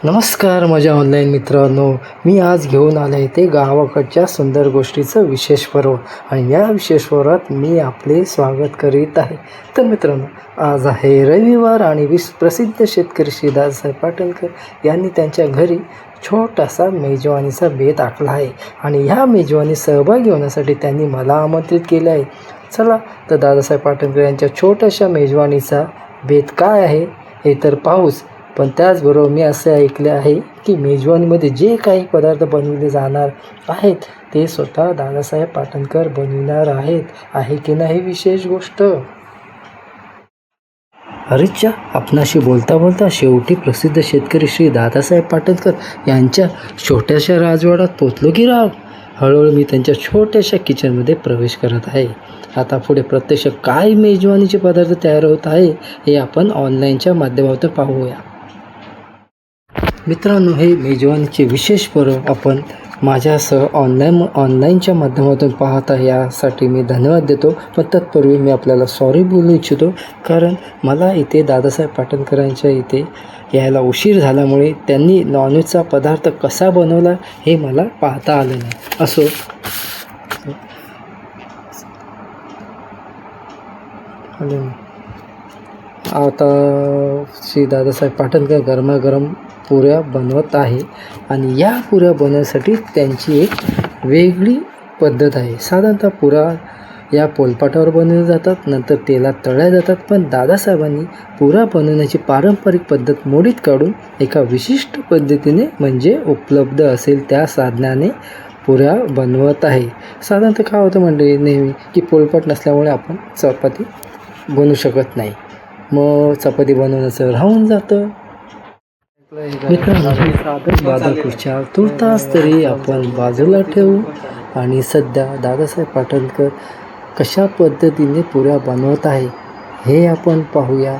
नमस्कार माझ्या ऑनलाईन मित्रांनो, मी आज घेऊन आले आहे ते गावाकडच्या सुंदर गोष्टीचं विशेष पर्व आणि या विशेष पर्वात मी आपले स्वागत करीत आहे. तर मित्रांनो, आज आहे रविवार आणि प्रसिद्ध शेतकरी श्री दादासाहेब पाटणकर यांनी त्यांच्या घरी छोटासा मेजवानीचा बेत आखला आहे आणि ह्या मेजवानी सहभागी होण्यासाठी त्यांनी मला आमंत्रित केले आहे. चला तर दादासाहेब पाटणकर यांच्या छोट्याशा मेजवानीचा बेत काय आहे हे तर पाहूच. पण त्याचबरोबर मी असे ऐकले आहे की मेजवानीमध्ये जे काही पदार्थ बनवले जाणार आहेत ते स्वतः दादासाहेब पाटणकर बनविणार आहेत. आहे की नाही विशेष गोष्ट? अरेच्या, आपणाशी बोलता बोलता शेवटी प्रसिद्ध शेतकरी श्री दादासाहेब पाटणकर यांच्या छोट्याशा राजवाड्यात पोचलो की राव. हळूहळू मी त्यांच्या छोट्याशा किचनमध्ये प्रवेश करत आहे. आता पुढे प्रत्यक्ष काय मेजवानीचे पदार्थ तयार होत आहे हे आपण ऑनलाईनच्या माध्यमातून पाहूया. मित्रांनो, हे मेजवानीचे विशेष पर्व आपण माझ्यासह ऑनलाईनच्या माध्यमातून पाहत आहे, यासाठी मी धन्यवाद देतो. पण तत्पूर्वी मी आपल्याला सॉरी बोलू इच्छितो, कारण मला इथे दादासाहेब पाटणकरांच्या इथे यायला उशीर झाल्यामुळे त्यांनी नॉनव्हेजचा पदार्थ कसा बनवला हे मला पाहता आलं नाही. असो, आता श्री दादासाहेब पाटणकर गरमागरम पुऱ्या बनवत आहे आणि या पुऱ्या बनवण्यासाठी त्यांची एक वेगळी पद्धत आहे. साधारणतः पुऱ्या या पोलपाटावर बनवल्या जातात, नंतर तेलात तळल्या जातात. पण दादासाहेबांनी पुऱ्या बनवण्याची पारंपरिक पद्धत मोडीत काढून एका विशिष्ट पद्धतीने, म्हणजे उपलब्ध असेल त्या साधनाने पुऱ्या बनवत आहे. साधारणतः काय होतं मंडळी, नेहमी की पोलपाट नसल्यामुळे आपण चपाती बनवू शकत नाही, मग चपाती बनवण्याचं राहून जातं. मित्रांनो, खुर्च्या तुर्तास तरी आपण बाजूला ठेवू आणि सध्या दादासाहेब पाटणकर कशा पद्धतीने पुऱ्या बनवत आहे हे आपण पाहूया.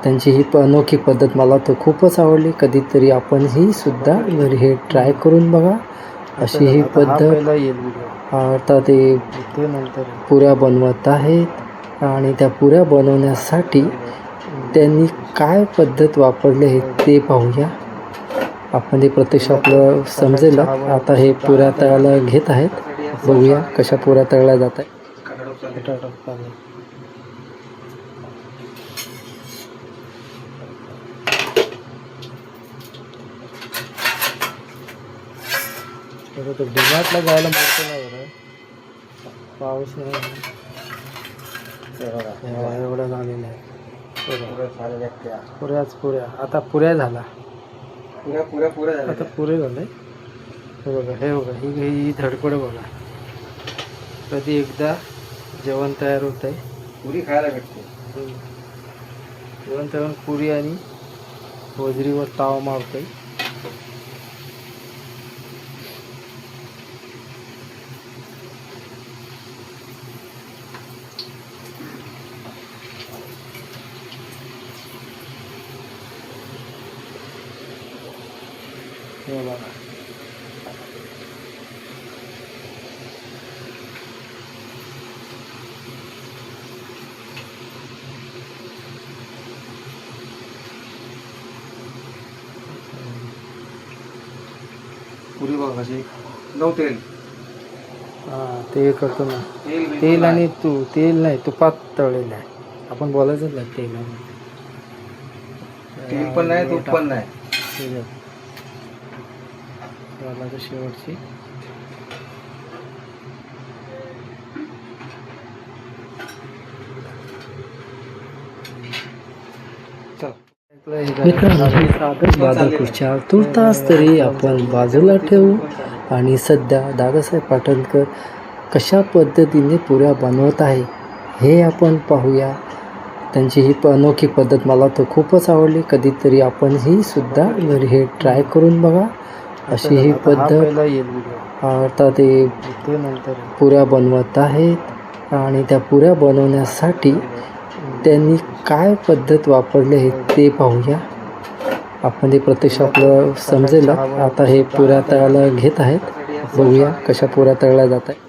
त्यांची ही अनोखी पद्धत मला तर खूपच आवडली. कधीतरी आपण ही सुद्धा घरी हे ट्राय करून बघा. अशी ही पद्धत. आता ते पुऱ्या बनवत आहेत आणि त्या पुऱ्या बनवण्यासाठी त्यांनी काय पद्धत वापरली आहे ते पाहूया. आपण ते प्रत्यक्ष आपलं समजेल. आता हे पुऱ्या तळायला घेत आहेत, बघूया कशा पुऱ्या तळल्या जात आहेत. डिमार्टला जायला मिळतं नाही बरं, पाऊस नाही एवढा झालेला आहे. पुऱ्या आता पुऱ्या झाला, आता पुरे झाले. हे बघा, हे बघा, ही धडपड बघा. कधी एकदा जेवण तयार होत आहे, पुरी खायला भेटते. जेवण तयार, पुरी आणि वजरीवर ताव मारतोय. हे बघा, पुरी बघा कशी नऊ तेल. हां, ते करतो ना. तेल आणि तेल नाही, तुपात तळलेलं आहे. आपण बोलायचं नाही तेल तेल पण नाही, तूप पण नाही. शेवटची खुर्च्या तुर्तास तरी आपण बाजूला ठेवू आणि सध्या दादासाहेब पाटणकर कशा पद्धतीने पुऱ्या बनवत आहे हे आपण पाहूया. त्यांची ही अनोखी पद्धत मला तर खूपच आवडली. कधीतरी आपण ही सुद्धा घरी हे ट्राय करून बघा. अशी ही पद्धत. आता ते पुऱ्या बनवत आहेत आणि त्या पुऱ्या बनवण्यासाठी त्यांनी काय पद्धत वापरली आहे ते पाहूया. आपण ते प्रत्यक्ष आपलं समजेल. आता हे पुऱ्या तळायला घेत आहेत, बघूया कशा पुऱ्या तळल्या जात आहेत.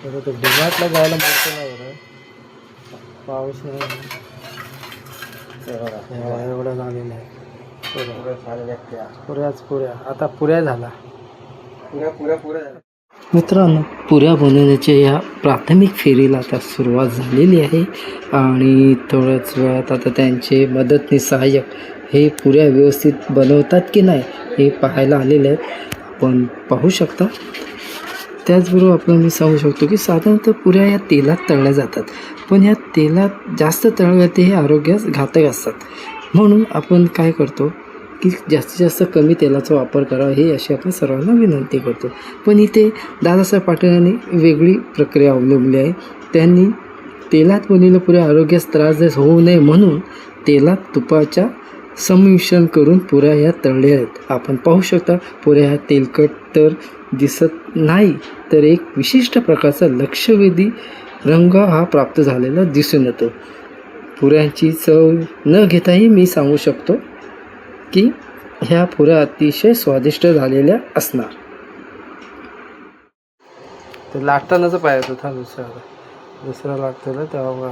बरं तर डिमार्टला जायला माहिती नाही बरं, पाऊस नाही एवढं झालेलं आहे. पुऱ्या आता पुऱ्या झाला. पुऱ्या मित्रांनो, पुऱ्या बनवण्याच्या या प्राथमिक फेरीला आता सुरुवात झालेली आहे आणि थोड्याच वेळात आता त्यांचे मदतनीस सहाय्यक हे पुऱ्या व्यवस्थित बनवतात की नाही हे पाहायला आलेले आहेत. आपण पाहू शकता. त्याचबरोबर आपण मी सांगू शकतो की साधारणतः पुऱ्या या तेलात तळल्या जातात, पण या तेलात जास्त तळल्या ते हे आरोग्यास घातक असतात. म्हणून आपण काय करतो की जास्तीत जास्त कमी तेलाचा वापर करावा हे अशी आपण सर्वांना विनंती करतो. पण इथे दादासाहेब पाटील यांनी वेगळी प्रक्रिया अवलंबली आहे. त्यांनी तेलात बनलेल्या पुऱ्या आरोग्यास त्रासदायक होऊ नये म्हणून तेलात तुपाच्या संमिश्रण करून पुऱ्या ह्या तळल्या आहेत. आपण पाहू शकता पुऱ्या ह्या तेलकट तर दिसत नाही, तर एक विशिष्ट प्रकारचा लक्षवेधी रंग हा प्राप्त झालेला दिसून येतो. पुऱ्यांची चव न घेताही मी सांगू शकतो की ह्या पुऱ्या अतिशय स्वादिष्ट झालेल्या असणार. तर लाटतानाच पाहिजे होता दुसरा लागतो तेव्हा.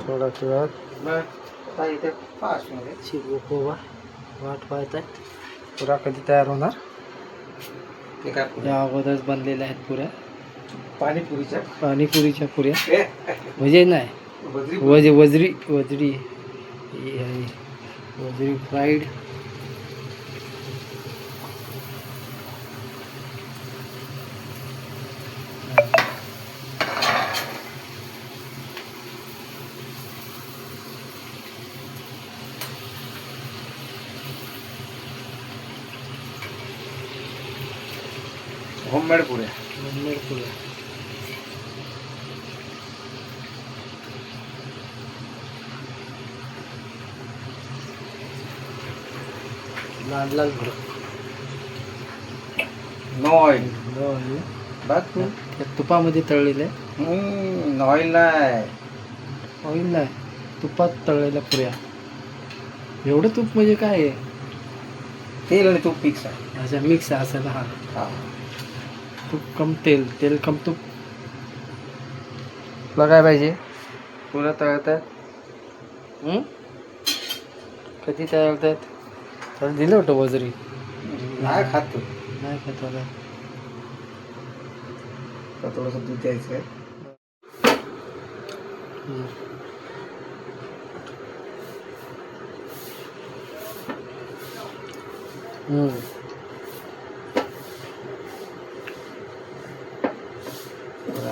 थोड्याच वेळात इथे फास्टमध्ये शिवपोवा वाट पाहत आहेत. पुऱ्या कधी तयार होणार ते काय या अगोदरच बनलेल्या आहेत पुऱ्या. पाणीपुरीच्या पुऱ्या म्हणजे नाही वजरी फ्राईड. होममेड पुऱ्या. लाल भर नो ऑइल. बघ तू तुपामध्ये तळलेल्या ऑइल नाही. ऑइल नाही, तुपात तळलेल्या पुऱ्या. एवढं तूप म्हणजे काय आहे? तेल आणि तूप मिक्स आहे. अच्छा, मिक्स आहे असं. हा, तूप कम तेल, तेल कम तूप. तुला काय पाहिजे? पुऱ्या तळतात कधी तळतात? त्याला दिलं होतं वजरी. नाही खात तू. नाही खात मला. थोडंसं दूध द्यायचं.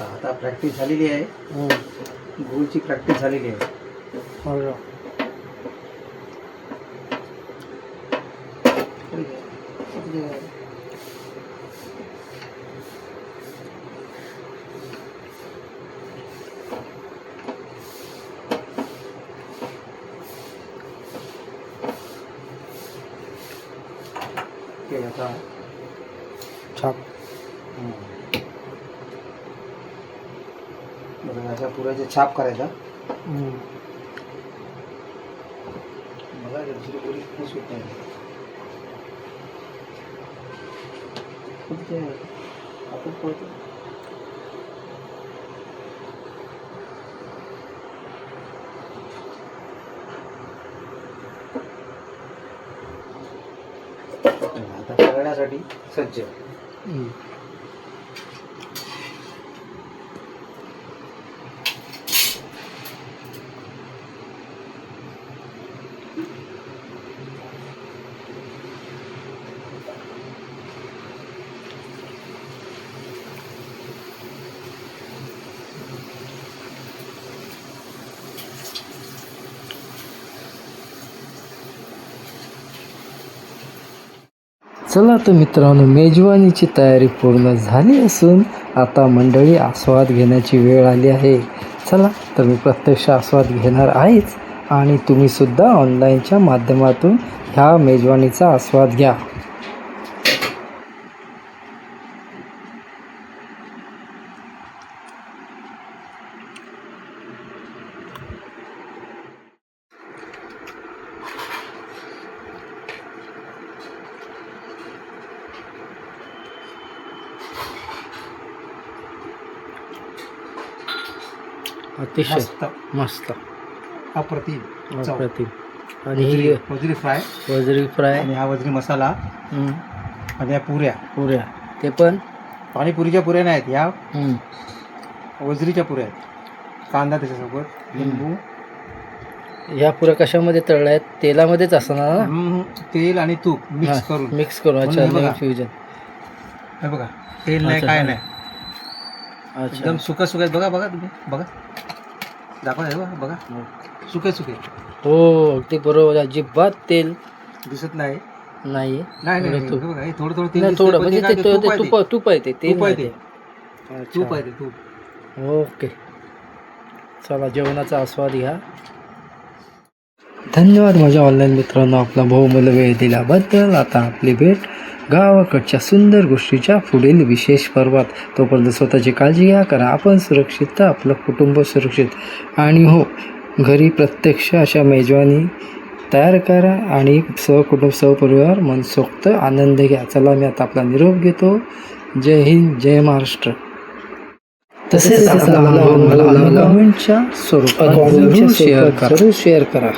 आता प्रॅक्टिस झालेली आहे. गुळची प्रॅक्टिस झालेली आहे. आता छाप अशा पुऱ्याचे छाप करायचा. बघा दुसरी पुरी खुश होत नाही. आपण पळतो. आता तळण्यासाठी सज्ज. चला तर मित्रांनो, मेजवानीची तयारी पूर्ण झाली असून आता मंडळी आस्वाद घेण्याची वेळ आली आहे. चला तर मी प्रत्यक्ष आस्वाद घेणार आहेच आणि तुम्हीसुद्धा ऑनलाईनच्या माध्यमातून ह्या मेजवानीचा आस्वाद घ्या. अतिशय मस्त मस्त अप्रतिम चव. अप्रतिम. आणि ही वजरी फ्राय वजरी फ्राय. आणि हा वजरी मसाला हं. आणि या पुऱ्या. पुऱ्या ते पण. पाणीपुरीच्या पुऱ्या नाहीत, ह्या हं. वजरीच्या पुऱ्या आहेत. कांदा त्याच्यासोबत, लिंबू. ह्या पुऱ्या कशामध्ये तळल्या आहेत? तेलामध्येच असणार ना? तेल आणि तूप मिक्स करून. मिक्स करून. अच्छा, म्हणून हे बघा. फ्युजन. हे बघा, तेल नाही, अच्छा, काय हा. नाही, अच्छा. एकदम सुका सुका आहेत. बघा बघा तुम्ही बघा, दाखवा हे बघा बघा, सुके सुके. हो, अगदी बरोबर. अजिबात तेल दिसत नाही. नाही. नाही नाही, तूप. हे बघा, हे थोडं थोडं तेल नाही, दिसतंय, थोडं पण म्हणजे काय ते ते तूप आहे ते. तूप आहे ते, तेल तूप आहे नाही ते. ते. तूप अच्छा. आहे ते, तूप. ओके. चला, जेवणाचा आस्वाद घ्या. धन्यवाद माझ्या ऑनलाईन मित्रांनो, आपला बहुमूल्य वेळ दिल्याबद्दल. आता आपली भेट गावाकडच्या सुंदर गोष्टीच्या पुढील विशेष पर्वात. तोपर्यंत स्वतःची काळजी घ्या, करा आपण सुरक्षित तर आपलं कुटुंब सुरक्षित. आणि हो, घरी प्रत्यक्ष अशा मेजवानी तयार करा आणि सहकुटुंब सहपरिवार मनसोक्त आनंद घ्या. चला, मी आता आपला निरोप घेतो. जय हिंद, जय महाराष्ट्र. तसेच आपला अनुभव मला कमेंटच्या स्वरूपात जरूर शेअर करा.